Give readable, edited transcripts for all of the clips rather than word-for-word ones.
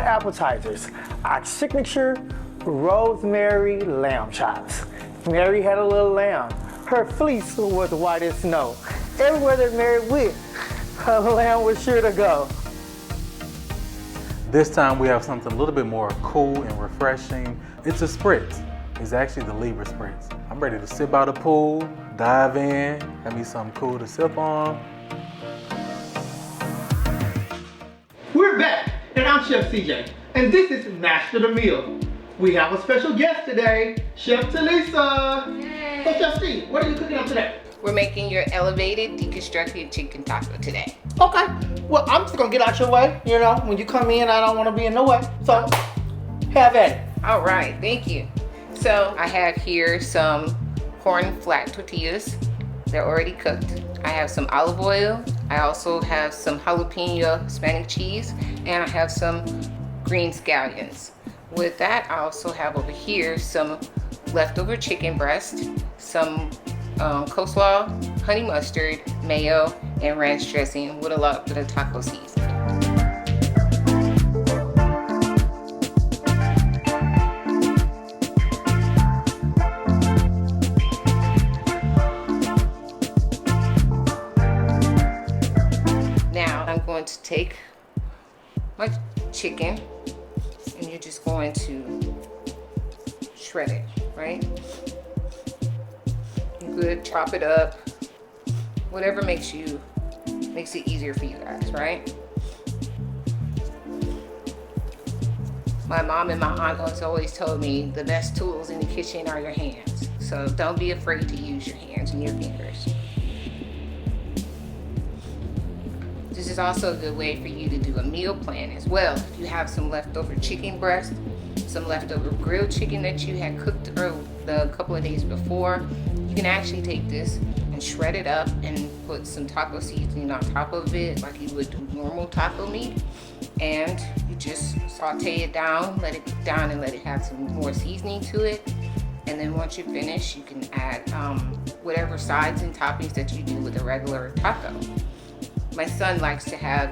appetizers. Our signature rosemary lamb chops. Mary had a little lamb. Her fleece was white as snow. Everywhere that Mary went, her lamb was sure to go. This time we have something a little bit more cool and refreshing. It's a spritz. It's actually the Libra spritz. I'm ready to sit by the pool, dive in, have me something cool to sip on. We're back, and I'm Chef CJ, and this is Master the Meal. We have a special guest today, Chef Talissa. Yay. So Chef C, what are you cooking up today? We're making your elevated deconstructed chicken taco today. Okay, well, I'm just gonna get out your way. You know, when you come in, I don't wanna be in the way. So, have at it. All right, thank you. So I have here some corn flat tortillas. They're already cooked. I have some olive oil. I also have some jalapeno Hispanic cheese, and I have some green scallions. With that, I also have over here some leftover chicken breast, some coleslaw, honey mustard, mayo, and ranch dressing with a lot bit of taco seasoning. Now I'm going to take my chicken and you're just going to shred it, right? Good, chop it up, whatever makes it easier for you guys, right? My mom and my aunt has always told me the best tools in the kitchen are your hands. So don't be afraid to use your hands and your fingers. This is also a good way for you to do a meal plan as well. If you have some leftover chicken breast, some leftover grilled chicken that you had cooked a couple of days before, you can actually take this and shred it up and put some taco seasoning on top of it like you would do normal taco meat. And you just saute it down, let it cook down and let it have some more seasoning to it. And then once you're finished, you can add whatever sides and toppings that you do with a regular taco. My son likes to have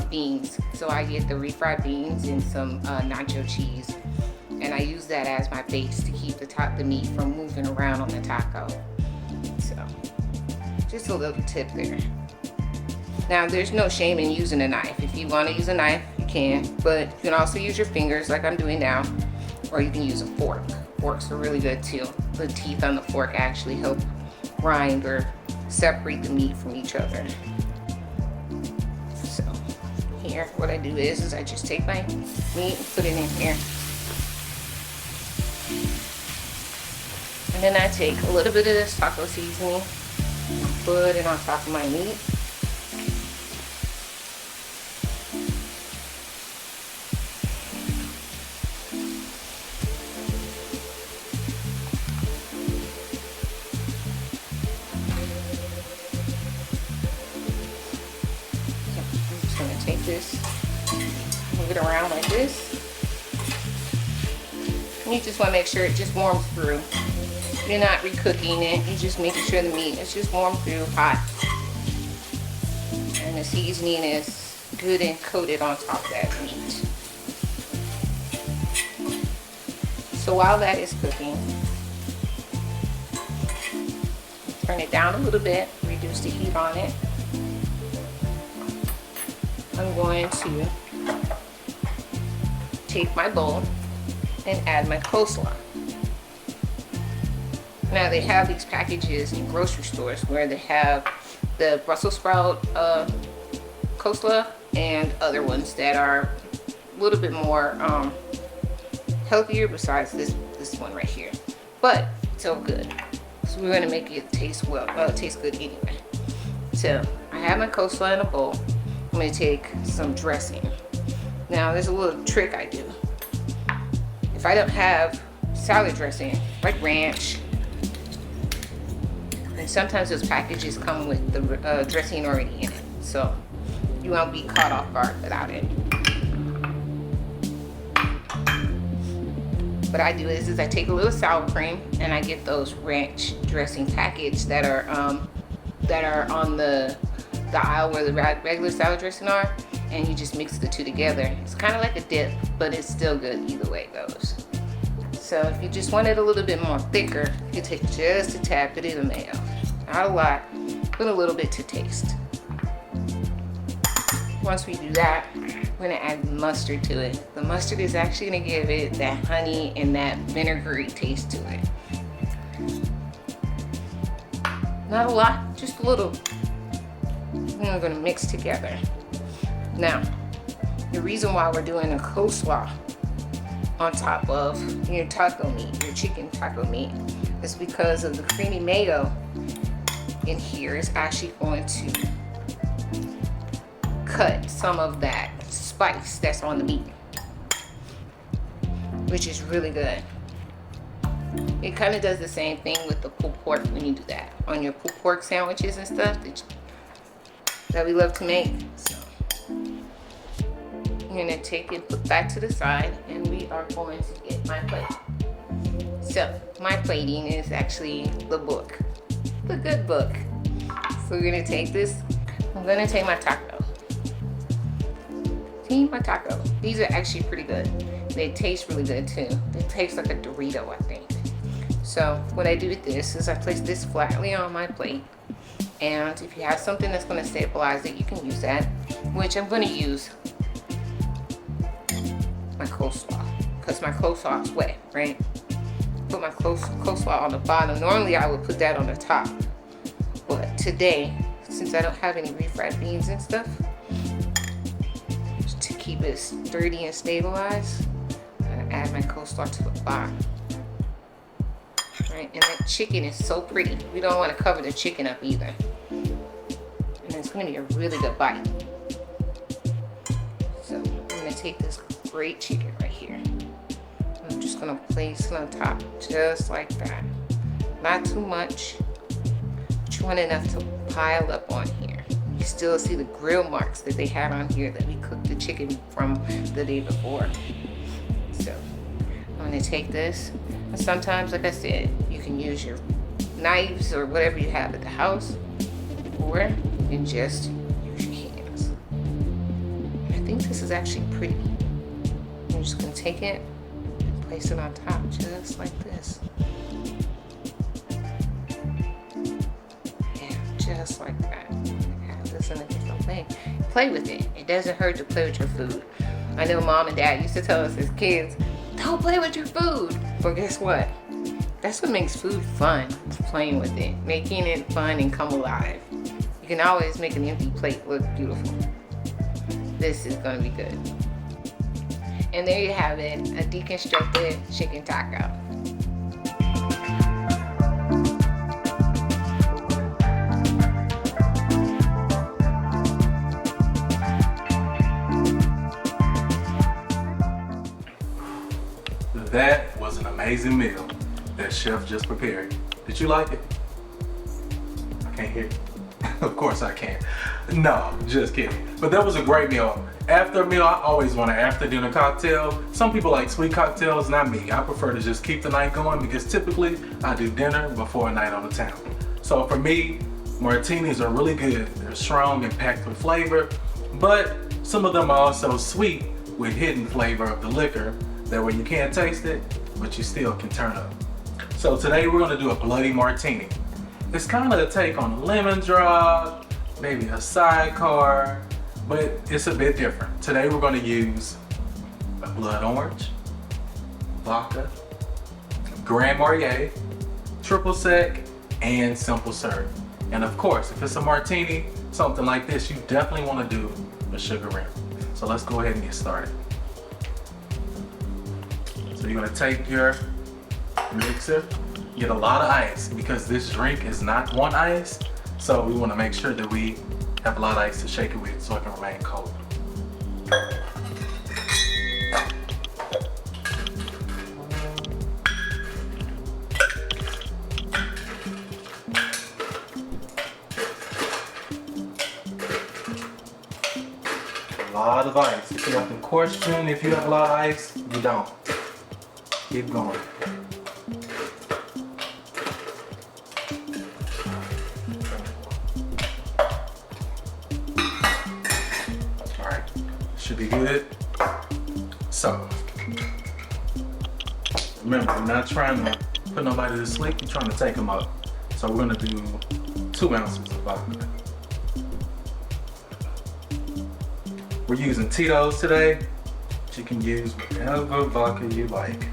beans, so I get the refried beans and some nacho cheese. And I use that as my base to keep the meat from moving around on the taco. So, just a little tip there. Now, there's no shame in using a knife. If you want to use a knife, you can, but you can also use your fingers like I'm doing now, or you can use a fork. Forks are really good too. The teeth on the fork actually help grind or separate the meat from each other. So, here, what I do is I just take my meat and put it in here. And then I take a little bit of this taco seasoning, put it on top of my meat. I'm just gonna take this, move it around like this. And you just wanna make sure it just warms through. You're not recooking it, you're just making sure the meat is just warm through hot. And the seasoning is good and coated on top of that meat. So while that is cooking, turn it down a little bit, reduce the heat on it. I'm going to take my bowl and add my coleslaw. Now they have these packages in grocery stores where they have the Brussels sprout coleslaw and other ones that are a little bit more healthier besides this one right here. But it's all good. So we're gonna make it taste good anyway. So I have my coleslaw in a bowl. I'm gonna take some dressing. Now there's a little trick I do. If I don't have salad dressing, like ranch, and sometimes those packages come with the dressing already in it, so you won't be caught off guard without it. What I do is I take a little sour cream and I get those ranch dressing packets that are on the aisle where the regular salad dressing are, and you just mix the two together. It's kind of like a dip, but it's still good either way it goes. So if you just want it a little bit more thicker, you take just a tad bit of mayo. Not a lot, but a little bit to taste. Once we do that, we're gonna add mustard to it. The mustard is actually gonna give it that honey and that vinegary taste to it. Not a lot, just a little. And we're gonna mix together. Now, the reason why we're doing a coleslaw on top of your taco meat, your chicken taco meat, is because of the creamy mayo in here is actually going to cut some of that spice that's on the meat, which is really good. It kind of does the same thing with the pulled pork when you do that on your pulled pork sandwiches and stuff that we love to make. So I'm gonna take it, put back to the side, and we are going to get my plate. So my plating is actually the book, the good book. So we're gonna take this. I'm gonna take my taco. See my taco. These are actually pretty good. They taste really good too. They taste like a Dorito, I think. So what I do with this is I place this flatly on my plate. And if you have something that's going to stabilize it, you can use that, which I'm going to use my coleslaw, because my coleslaw is wet, right? Put my coleslaw on the bottom. Normally I would put that on the top, but today, since I don't have any refried beans and stuff, just to keep it sturdy and stabilized, I'm going to add my coleslaw to the bottom. Right, and that chicken is so pretty. We don't want to cover the chicken up either. And it's going to be a really good bite. So I'm going to take this great chicken right here. I'm just going to place it on top just like that. Not too much, but you want enough to pile up on here. You still see the grill marks that they had on here that we cooked the chicken from the day before. So I'm going to take this. And sometimes, like I said, you can use your knives or whatever you have at the house, or you can just use your hands. I think this is actually pretty. I'm just gonna take it and place it on top, just like this. Yeah, just like that. Add this in a different way. Play with it. It doesn't hurt to play with your food. I know Mom and Dad used to tell us as kids, don't play with your food. But guess what? That's what makes food fun, is playing with it, making it fun and come alive. You can always make an empty plate look beautiful. This is gonna be good. And there you have it, a deconstructed chicken taco. That was an amazing meal that Chef just prepared. Did you like it? I can't hear you. Of course I can. No, just kidding. But that was a great meal. After a meal, I always want an after dinner cocktail. Some people like sweet cocktails, not me. I prefer to just keep the night going because typically I do dinner before a night on the town. So for me, martinis are really good. They're strong and packed with flavor, but some of them are also sweet with hidden flavor of the liquor. That way you can't taste it, but you still can turn up. So today we're gonna do a bloody martini. It's kind of a take on a lemon drop, maybe a sidecar, but it's a bit different. Today we're gonna use a blood orange, vodka, Grand Marnier, triple sec, and simple syrup. And of course, if it's a martini, something like this, you definitely wanna do a sugar rim. So let's go ahead and get started. So you're gonna take your mixer, get a lot of ice because this drink is not one ice. So we wanna make sure that we have a lot of ice to shake it with so it can remain cold. A lot of ice. If you have to question if you have a lot of ice, you don't. Keep going. All right. Should be good. So, remember, we're not trying to put nobody to sleep, we're trying to take them up. So we're gonna do 2 ounces of vodka. We're using Tito's today, but you can use whatever vodka you like.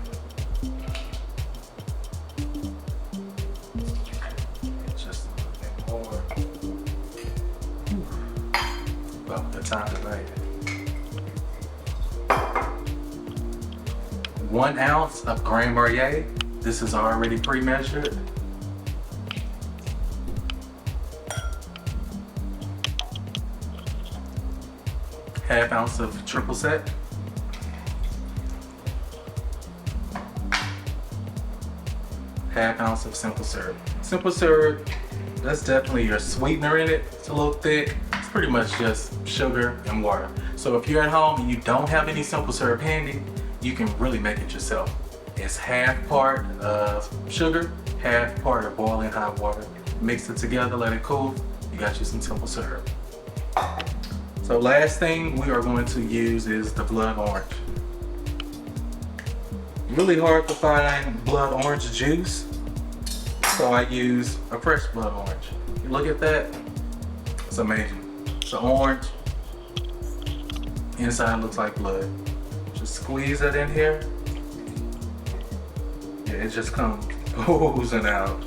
Just a little bit more. About the time today. 1 ounce of Grand Marnier. This is already pre-measured. Half ounce of triple sec. Half ounce of simple syrup. Simple syrup, that's definitely your sweetener in it. It's a little thick. It's pretty much just sugar and water. So if you're at home and you don't have any simple syrup handy, you can really make it yourself. It's half part of sugar, half part of boiling hot water. Mix it together, let it cool. You got you some simple syrup. So last thing we are going to use is the blood orange. Really hard to find blood orange juice, so I use a fresh blood orange. You look at that, it's amazing. It's orange, inside looks like blood. Just squeeze it in here. Yeah, it just comes oozing out.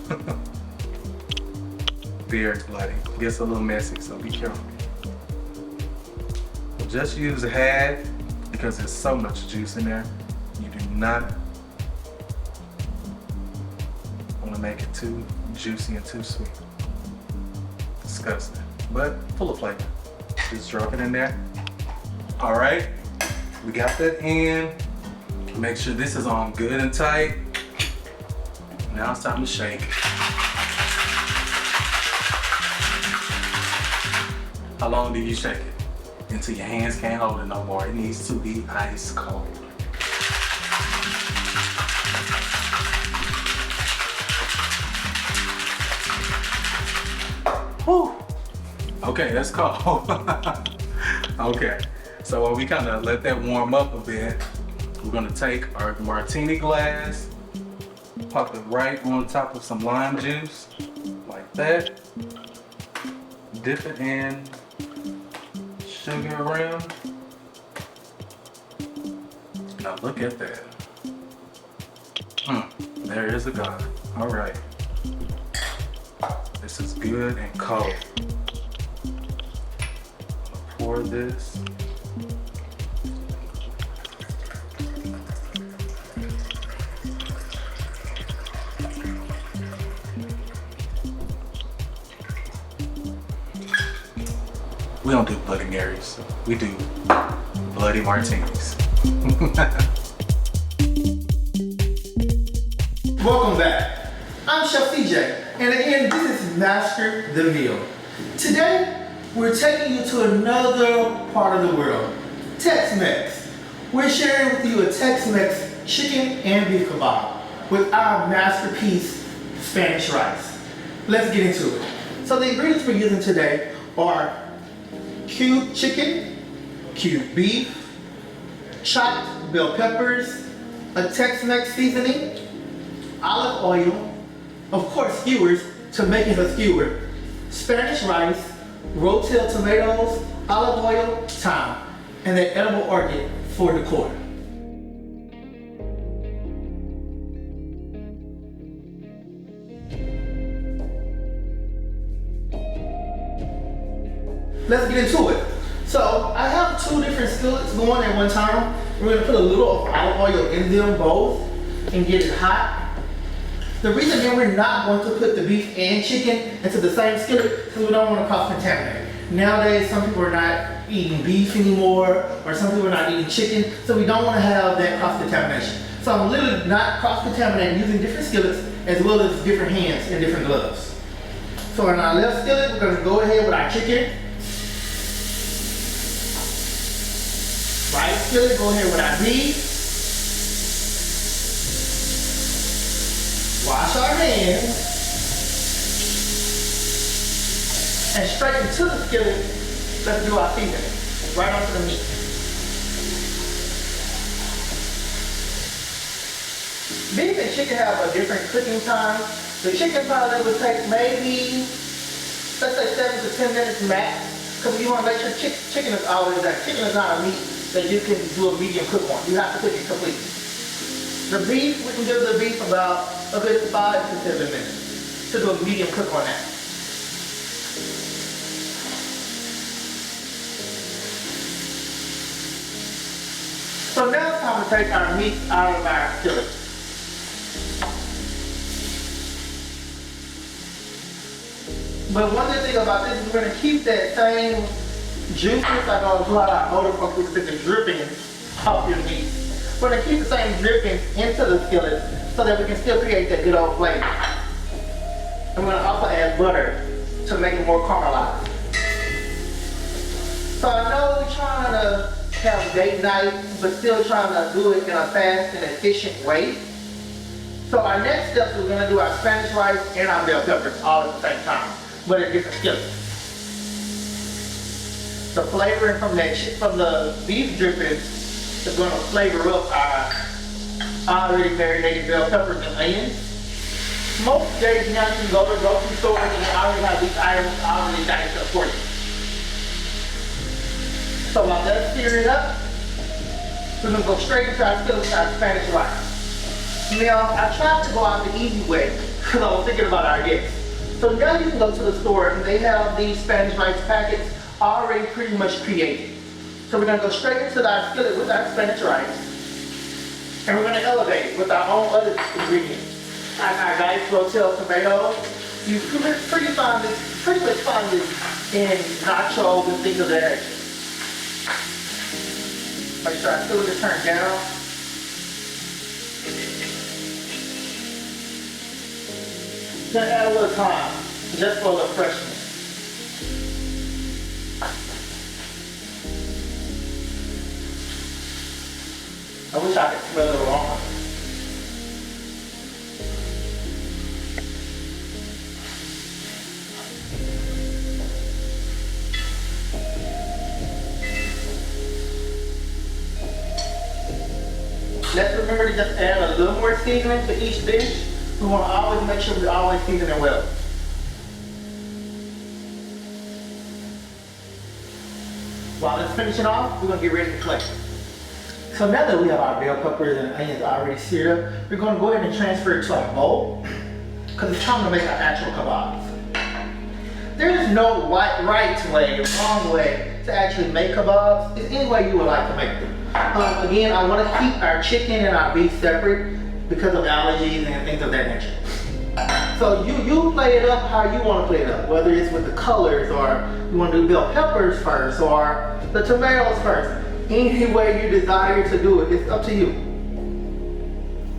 Very bloody. Gets a little messy, so be careful. Just use a half because there's so much juice in there. You do not want to make it too juicy and too sweet. Disgusting, but full of flavor. Just drop it in there. All right, we got that in. Make sure this is on good and tight. Now it's time to shake. How long do you shake it? Until your hands can't hold it no more. It needs to be ice cold. Whew. Okay, that's cold. Okay, so while we kind of let that warm up a bit, we're gonna take our martini glass, pop it right on top of some lime juice, like that. Dip it in sugar rim. Now look at that. There is a god. All right. This is good and cold. Pour this. We don't do Bloody Marys. We do Bloody Martinis. Welcome back. I'm Chef CJ, and again, this is Master the Meal. Today, we're taking you to another part of the world, Tex-Mex. We're sharing with you a Tex-Mex chicken and beef kebab with our masterpiece, Spanish rice. Let's get into it. So the ingredients we're using today are cubed chicken, cubed beef, chopped bell peppers, a Tex-Mex seasoning, olive oil, of course skewers to make it a skewer, Spanish rice, rotel tomatoes, olive oil, thyme, and the edible orchid for decor. Let's get into it. So I have 2 different skillets going at one time. We're gonna put a little of olive oil in them both and get it hot. The reason that we're not going to put the beef and chicken into the same skillet is because we don't want to cross-contaminate. Nowadays, some people are not eating beef anymore, or some people are not eating chicken, so we don't want to have that cross-contamination. So I'm literally not cross-contaminating using different skillets as well as different hands and different gloves. So in our left skillet, we're going to go ahead with our chicken. Right skillet, go ahead with our beef. Wash our hands. And straight into the skillet, let's do our seasoning. Right onto the meat. Beef and chicken have a different cooking time. The chicken probably would take maybe, let's say 7 to 10 minutes max. Because you want to make sure chicken is always that. Chicken is not a meat that you can do a medium cook on. You have to cook it completely. The beef, we can give the beef about a good 5 to 7 minutes to do a medium cook on that. So now it's time to take our meat out of our skillet. But one good thing about this is we're going to keep that same juices. I know a lot of older folks would the drippings off your meat. We're going to keep the same drippings into the skillet so that we can still create that good old flavor. And we're going to also add butter to make it more caramelized. So I know we're trying to have date night, but still trying to do it in a fast and efficient way. So our next steps, we're going to do our Spanish rice and our bell peppers all at the same time, but in different skillets. The flavoring from the beef drippings is going to flavor up our already marinated bell peppers and onions. Most days now you can go to grocery stores and they already have these items already diced up for you. So while that's searing up, we're going to go straight into our skillet with our Spanish rice. Now, I tried to go out the easy way because I was thinking about our guests. So now you can go to the store and they have these Spanish rice packets already pretty much created. So we're going to go straight into our skillet with our Spanish rice. And we're going to elevate it with our own other ingredients. Like our diced rotel tomatoes. You pretty much find this in nachos and things of that nature. Make sure our skillet is turned down. Gonna add a little thyme, just for a little freshness. I wish I could smell the aroma. Let's remember to just add a little more seasoning to each dish. We want to always make sure we always season it well. While it's finishing off, we're going to get ready to plate. So now that we have our bell peppers and onions already seared up, we're going to go ahead and transfer it to our bowl because it's time to make our actual kabobs. There is no right way, wrong way to actually make kabobs. It's any way you would like to make them. Again, I want to keep our chicken and our beef separate because of allergies and things of that nature. So you play it up how you want to play it up, whether it's with the colors or you want to do bell peppers first or the tomatoes first. Any way you desire to do it, it's up to you.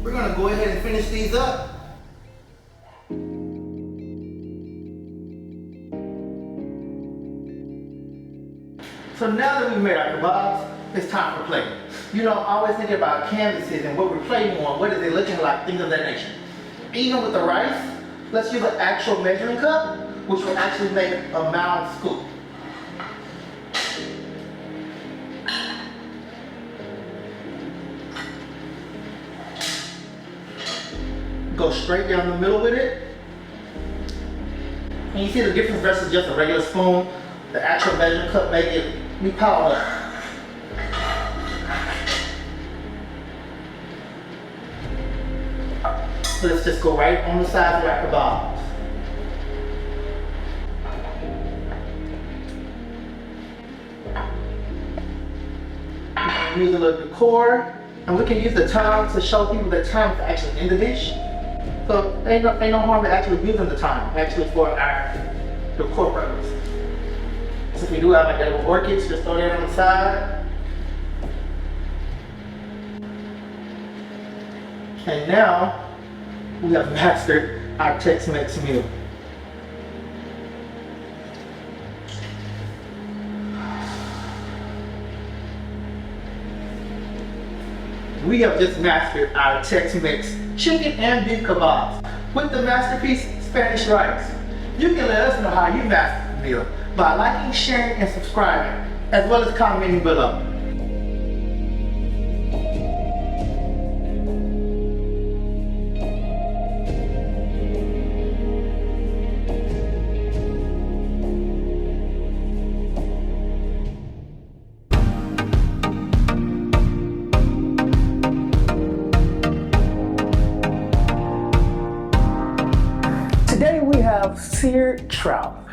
We're going to go ahead and finish these up. So now that we've made our kebabs, it's time for plating. You know, always thinking about canvases and what we're plating on, what is it looking like, things of that nature. Even with the rice, let's use an actual measuring cup, which will actually make a mound scoop. Go straight down the middle with it. And you see the difference versus just a regular spoon. The actual measuring cup make it be piled up. Let's just go right on the side of our kebabs. Use a little decor, and we can use the time to show people that time is actually in the dish. So ain't no harm in actually using the time, actually for our decor purpose. Since we do have like little orchids, just throw that on the side. And now, we have mastered our Tex-Mex meal. We have just mastered our Tex-Mex chicken and beef kebabs with the masterpiece Spanish rice. You can let us know how you mastered the meal by liking, sharing, and subscribing, as well as commenting below. seared trout.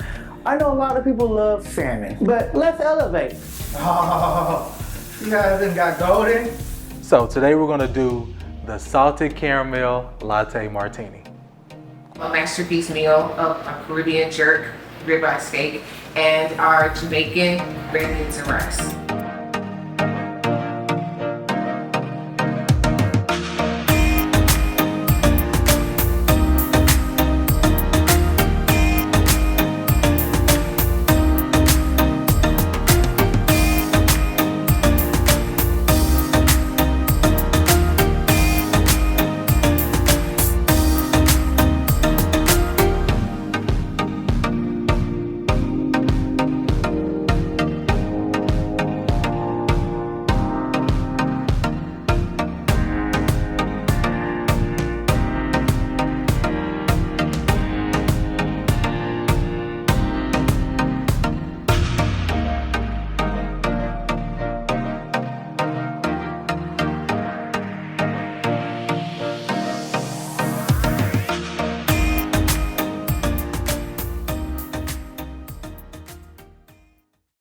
I know a lot of people love salmon, but let's elevate. Oh, you guys done got golden? So today we're gonna do the salted caramel latte martini. A masterpiece meal of a Caribbean jerk, ribeye steak, and our Jamaican red beans and rice.